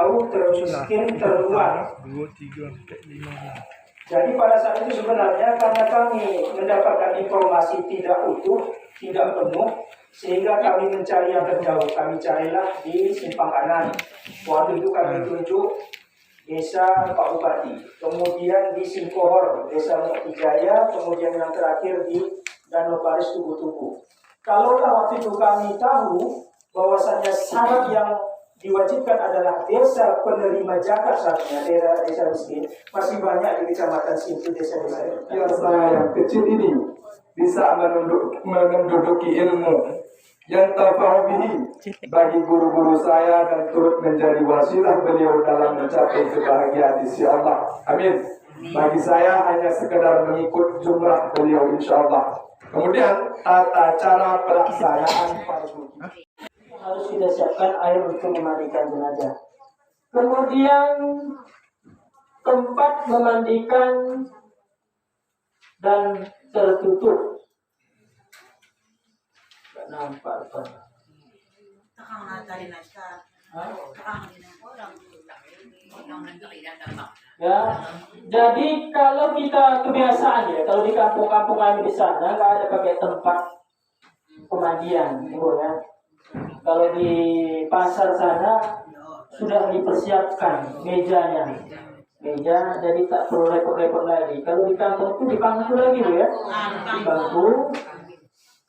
jauh, termiskin, terluar. 2, 3, 4, 5. Jadi pada saat itu sebenarnya karena kami mendapatkan informasi tidak utuh, tidak penuh, sehingga kami mencari yang terjauh. Kami carilah di Simpang Kanan. Waktu itu kami tunjuk desa Pak Bupati, kemudian di Singkohor, desa Mukijaya, kemudian yang terakhir di Danau Paris Tugu-Tugu. Kalaulah waktu itu kami tahu bahwasanya syarat yang diwajibkan adalah desa penerima zakat syaratnya desa miskin, masih banyak di kecamatan situ desa-desa yang saya yang kecil ini bisa menduduki ilmu yang tafahubihi bagi guru-guru saya dan turut menjadi wasilah beliau dalam mencapai kebahagiaan di sisi Allah. Amin. Bagi saya hanya sekedar mengikut jumlah beliau insyaAllah. Kemudian tata cara pelaksanaan fardu harus kita siapkan air untuk memandikan jenazah. Kemudian tempat memandikan dan tertutup. Tidak nampak apa. Ya, jadi kalau kita kebiasaan ya, kalau di kampung-kampung kami di sana nggak ada pakai tempat pemandian, ibu ya. Kalau di pasar sana sudah dipersiapkan meja, jadi tak perlu repot-repot lagi. Kalau di kampung itu di bangku lagi Bu ya, di bangku.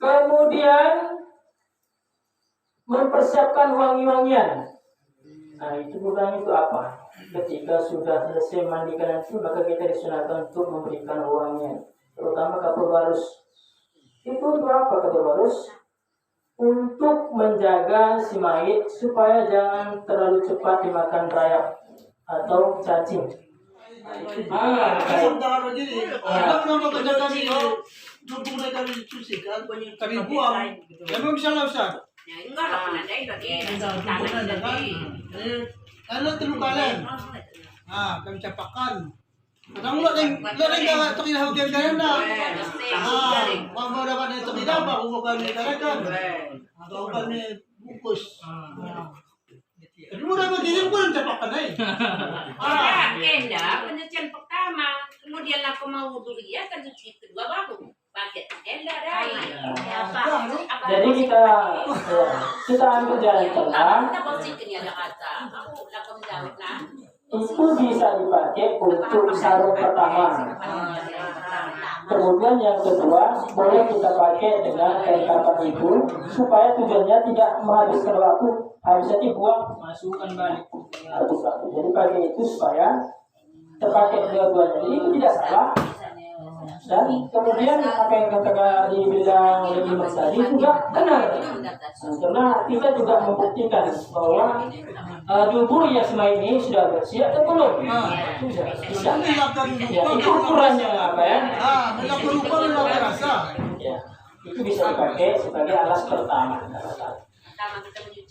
Kemudian mempersiapkan wangi-wangian. Nah itu bukan itu apa? Ketika sudah selesai mandikan itu, maka kita disunahkan untuk memberikan wangian, terutama kapur barus. Itu untuk apa kapur barus? Untuk menjaga si mayit supaya jangan terlalu cepat dimakan rayap atau cacing. Emang bisa lah Ustaz? Ano telukalan? Kami capakan. Kadang lo rin ito kinahugyan ka na. Wag dapat ito kinaba kung kami karakan. Ako kami bukos. Ano mo dapat din ko ng capakan ay. Enda, pencucian pertama, kemudian aku mau dulu ya, kan cuci kedua baru pakai enda dah. Jadi kita ambil jalan tengah. Kita bersihkan ya kata. Aku lakukan jawab lah. Itu bisa dipakai untuk sarung pertama. Kemudian yang kedua boleh kita pakai dengan kain kapan itu supaya tujuannya tidak menghabiskan waktu, habisnya dibuang, masukkan balik. Jadi pakai itu supaya terpakai dua-duanya. Jadi itu tidak salah. Dan kemudian apa yang katakan dibilang lebih Mas tadi juga benar. Karena kita juga membuktikan bahwa dubur yang semai ini sudah bersih atau belum? Sudah bisa. Ya, itu ukurannya apa ya? Ya, itu bisa dipakai sebagai alas pertama.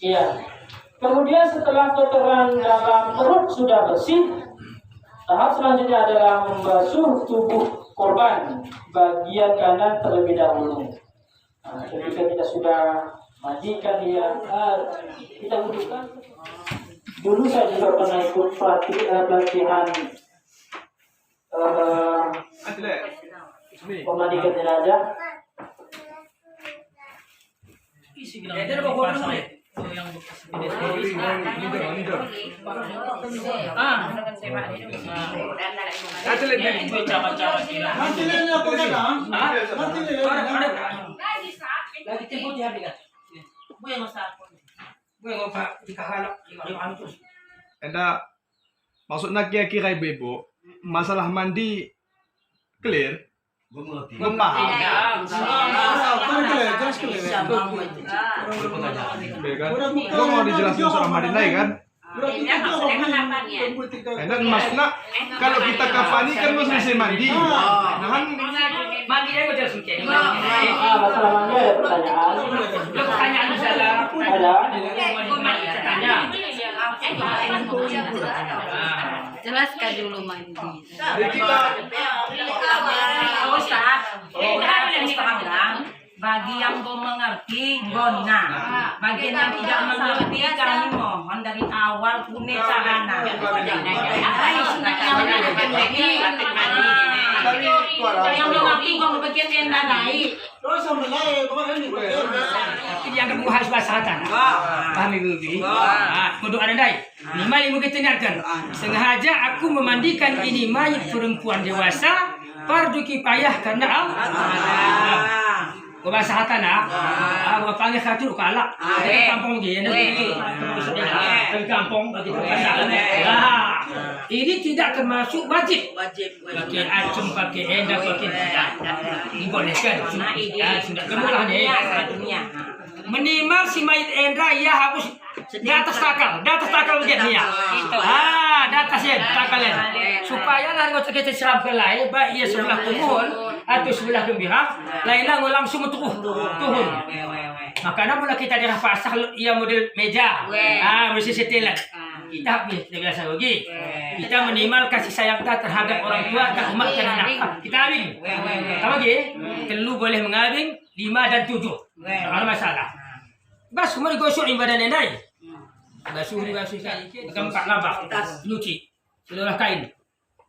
Iya. Kemudian setelah kotoran dalam perut sudah bersih, tahap selanjutnya adalah membasuh tubuh korban bagian kanan terlebih dahulu. Ketika kita sudah mandikan dia, kita wudhukan. Dulu saya juga pernah ikut pelatihan pemandikan jenazah. Enda maksudnya kira-kira ibu masalah mandi clear? Belum paham. Gue mau dijelasin soal mandi naik kan? Dan maksudnya kalau kita kafani kan mau selesai mandi. Nah kan Mandi dia udah suci. Masalah mandi ada pertanyaan. Pertanyaan salah. Ada. Jelaskan dulu mandi. jadi kita Bagi yang belum mengerti, gona. Bagi yang tidak mengerti, kami mohon dari awal punya sarana. Yang belum mengerti, kalau bagian yang lain. Terus sama lain, kemarin ini. Yang kamu harus bahasatan. Paham ibu bibi? Kudu ada dai. Lima ilmu kita dengarkan. Sengaja aku memandikan ini mayat perempuan dewasa. Fardu kifayah karena Allah. Kau bahasa hatan gua panggil khatir kalak. Dari kampung dia, dari kampung bagi terpaksa. Ini tidak termasuk wajib. Pakai acung, pakai endah, pakai tidak. Dibolehkan. Sudah kemulah nih. Minimal si mayat endra ia harus di atas takal begini ya. Di atasnya takalnya. Supaya lah kita seram ke lain, baik ia sebelah kumul atau sebelah gembira, lainlah langsung turun. Makanya mula kita dah pasang ia model meja, mesti setelan. Kita biasa lagi. Kita minimal kasih sayang kita terhadap orang tua dan umat dan anak. Kita abing. Kamu lagi, telu boleh mengabing 5 dan 7. Tak ada masalah. Bas semua digosok ibadah nenai. Basuh kan. Keempat labak. Nyuci. Seluruh kain.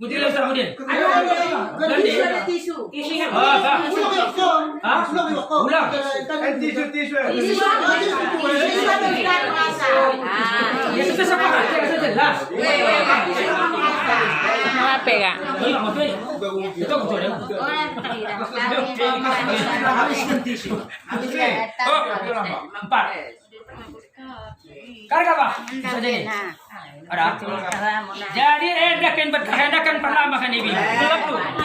Mudin lah Mudin. Ada tisu. Ulang. Tisu. Ya sudah sepakat. Jelas. Apa ya? Itu betul ya. Empat. Karena apa? Bisa jadi. Ada. Jadi edakan pertama kan ibu.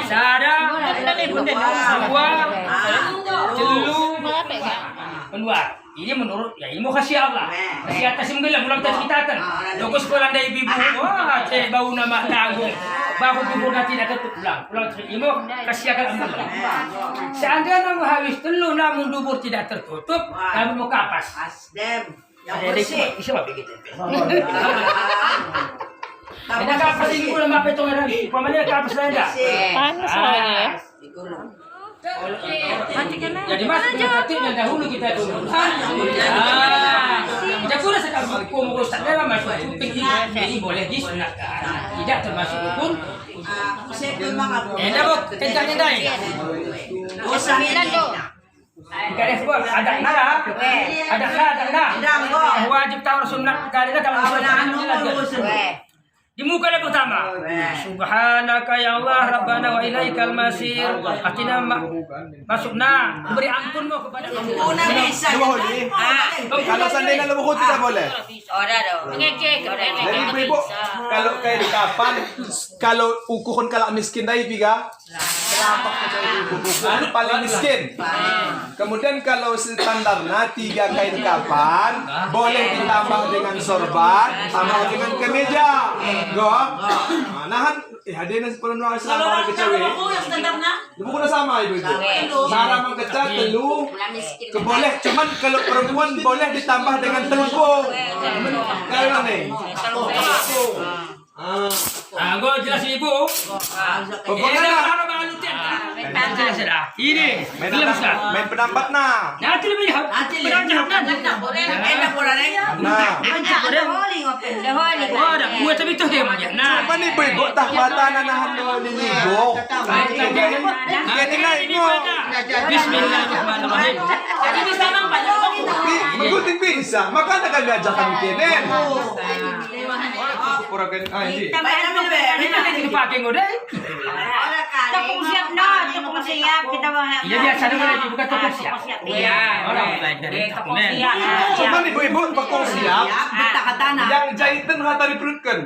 Sada. Dua. Telu. Keluar. Ini menurut ya ilmu kasih Allah. Kasih atas sembilan mulang kita kita. Dokus pulang dari ibu. Wah, cek bau nama tanggung. Bahu kubur nanti tidak pulang. Pulang ilmu kasih akan Allah. Seandainya kamu habis telu namun dubur tidak tertutup, kamu mau kapas. Yang bersih. Bisa apa begitu? Ada kapas ini pula apa itu orang? Pemanya kapas lain dah. Panas soalnya. Jadi mas yang dahulu kita dulu. Kita pula sekarang hukum rusak dalam masuk cuping ini boleh disunatkan. Tidak termasuk hukum. Enak bok, kencangnya dai. Karena sebab ada nara, wajib tahu sunat karena kalau sunat di muka yang pertama. Subhanaka ya Allah Rabbana wa ilaikal masir. Akhirnya masukna beri ampunmu kepada Allah. Kalau seandainya lebuhut tidak boleh. Jadi ibu, kalau kayak di kapan, kalau ukuran kalau miskin dari tiga, paling miskin. Kemudian kalau standarnya 3 kain kapan, boleh ditambah dengan sorban, tambah dengan kemeja. Nahan, hadirin sepuluh nuang selama kecawe. Buku na sama ibu. Sarang mengkecat telu, keboleh. Cuman kalau perempuan boleh ditambah dengan telungkung. Kalau nih. Gue jelasin ibu. Pokoknya ini main pendapat nah. nanti lebih ada gue tapi tuh dia macam nah Apa nih ibu tak mata nahan dulu nih ibu. Kayaknya ini Bismillahirrahmanirrahim. Jadi bisa mang Ikutin bisa, makanya kami ajarkan kenen. Kurang ini. Ini pakai ngode. Tepung siap nah, tepung siap kita bahas. Iya biasa dengan ibu bukan tepung siap. Iya. Orang lain dari tepung siap. Cuman ibu-ibu tepung siap. Yang jahitan kata diperutkan.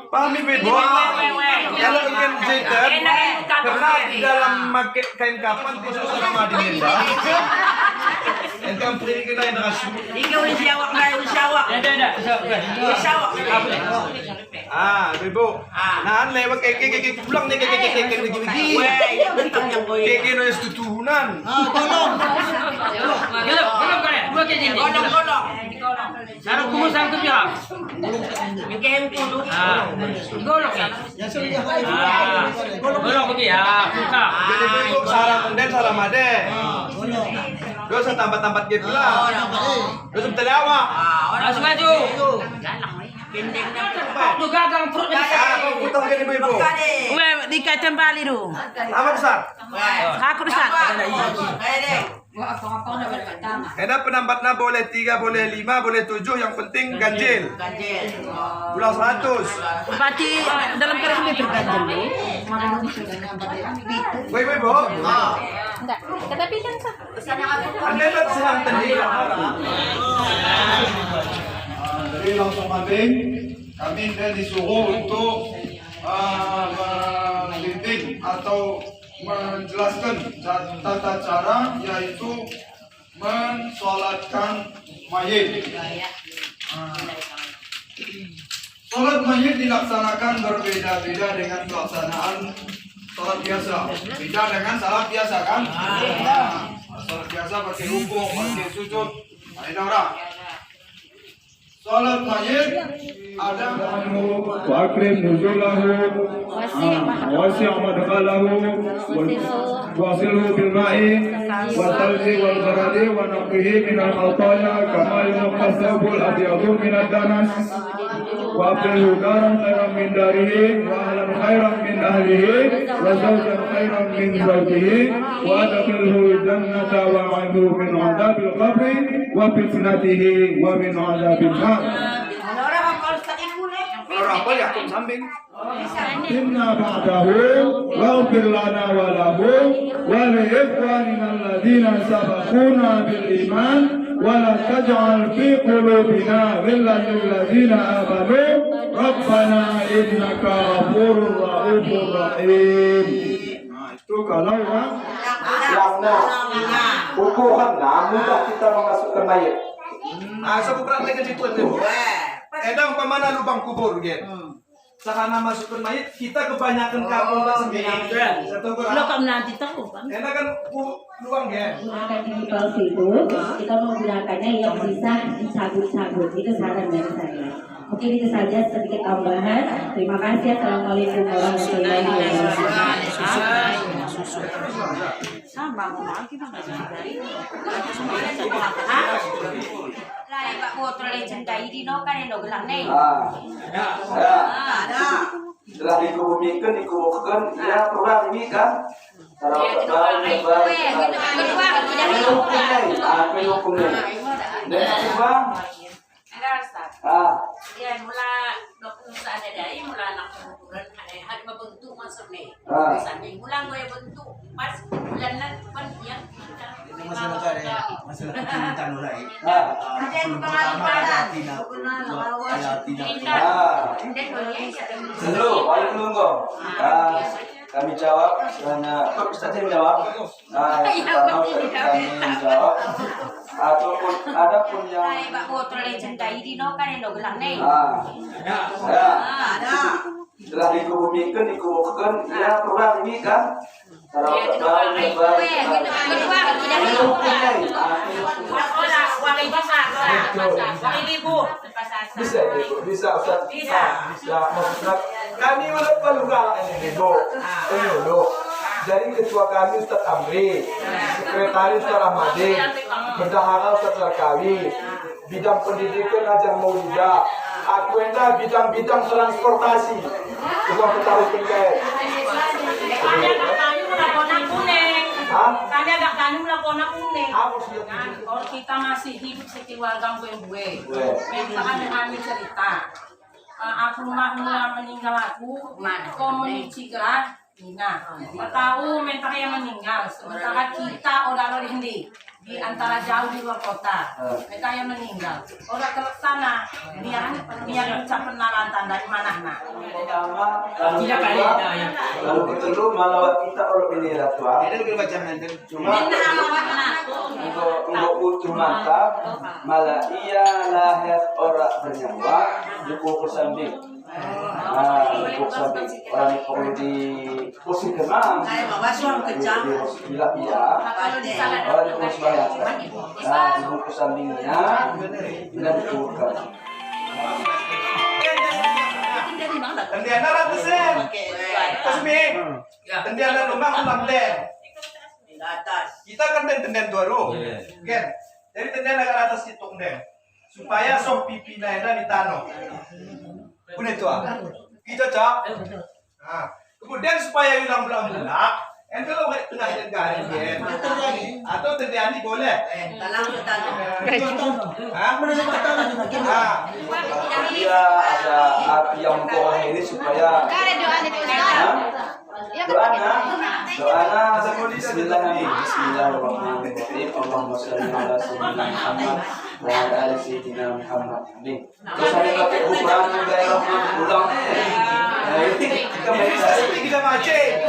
Paham ibu? Kalau ikan jahitan, karena di dalam pakai kain kapan tisu sama dinda. Yang kampung ini kita yang rasu. Ikaw ulit siyawak na, ulit siyawak. Ada. Siyawak. Ibu. Nahan lewat keke pulang nih keke gigi. Keke no es tutuhunan. Golong. Golong kan? Dua kali. Golong. Sarap kumus ang tubiak. Mikahin pulo. Golong ya. Golong begini ya. Buka. Jadi ibu sarang menden sarang made. Golong. Dosa tambat-tambat gitu lah. Dosa betelawa. Harus maju. Tuh gagang perutnya. Ah, putong kan ibu-ibu. Di kacang bali tu. Apa besar? Aku besar. Ada penambatnya boleh 3, boleh 5, boleh 7. Yang penting ganjil. Pulang 100. Berarti dalam keris ini terganjil nih. Ibu-ibu. Enggak. Tetapi kan sah. Anda tak senang tadi. Jadi langsung kami disuruh untuk memimpin atau menjelaskan tata cara yaitu mensolatkan mayit. Solat mayit dilaksanakan berbeda-beda dengan pelaksanaan salat biasa. Beda dengan salat biasa kan? Salat biasa pakai rukuk, pakai sujud. Ada orang. Salat mayit ada وأكرم نزوله ووسع مدخله واغسله بالماء والثلج والبرد ونقه من الخطايا كما ينقى الثوب الأبيض من الدنس وأبدله دارا خيرا من داره وأهلا خيرا من أهله وزوجا خيرا من زوجه وأدخله الجنة وأعذه من عذاب القبر وفتنته ومن عذاب النار. Orang apa ya kum sambing? إنا بعده واغفر لنا وله ولإخواننا الذين سبقونا بالإيمان ولا تجعل في قلوبنا غلا للذين آمنوا ربنا إنك غفور رؤوف رحيم. Itu kalau yang hukuman mudah kita memasukkan mayat. Saya praktekkan situ ibu. Edang pemana lubang kubur gitu. Sakana masukkan mayat, kita kebanyakan kampung tak sendiri. Satu Lo kok nanti tahu kan? enak kan luang ya. Menggunakan chemical itu, kita menggunakannya yang bisa dicabut-cabut. Itu saran dari saya. Mungkin itu saja sedikit tambahan. Terima kasih. Assalamualaikum warahmatullahi wabarakatuh. Sama, kita nggak sadari. Lah Pak botol legend dai di no kan endo gelang nih. Setelah dikubuhkan, ya perubahan ini kan. Ya itu orang itu kedua ya mula dokter ada dari mula anak kemudian ada bentuk masuk nih. Sampai mula gue bentuk pas bulan kan yang Masalah cinta nulai. ada yang pengalaman. Dulu, balik dulu kok. Kami jawab, karena Ustaz yang jawab. Kami jawab. Ataupun ada pun yang Pak botol legend dai di no kan endo gelang nih. Setelah dikubuhkan, ya perubahan ini kan. Ya itu orang itu kedua Bisa Ustaz. Bisa. Maksudnya kami walaupun juga ini dulu. Jadi ketua kami Ustaz Amri, sekretaris Ustaz Ahmadi, bendahara Ustaz Zarkawi, bidang pendidikan Hajar Maulida, aku enda bidang-bidang transportasi, juga ketahui tinggal. Kami agak tanya mula kona kuning. Kami agak tanya mula kona kuning. Kalau kita masih hidup setiwagang gue. Misalkan kami cerita. Aku mula meninggal aku. Komunisi gerah. Nina, tahu mental yang meninggal. Sementara kita orang hindi di antara jauh di luar kota. Mereka yang meninggal. Orang ke sana, biar bisa penarantan dari mana nak. Tidak kali lalu itu lu malah kita kalau ini ratua. Cuma untuk utuh mantap malah ia lahir orang bernyawa di pokok sambing. Pokok sambing orang perlu di posisi kemang. Bila ia orang di pokok bayar. Di pokok sambingnya dan dikurkan. Tendiana ratusan. Kasmi. Tendiana rumah ulang deh. Kita kan tenden dua Gen. Jadi tenden agak atas itu den. Supaya sok pipi naina di tanah. Punya itu Kita cak. Nah, kemudian supaya hilang bulan-bulan, ente lo kayak tengah garing gen. Atau terjadi boleh. Dia ada api yang kokoh ini supaya doana Bismillahirrahmanirrahim. Allahumma sholli ala sayyidina Muhammad wa ala ali sayyidina Muhammad. Amin. Terus ada pakai ukuran daerah ulang. Nah ini kita main Kita macet.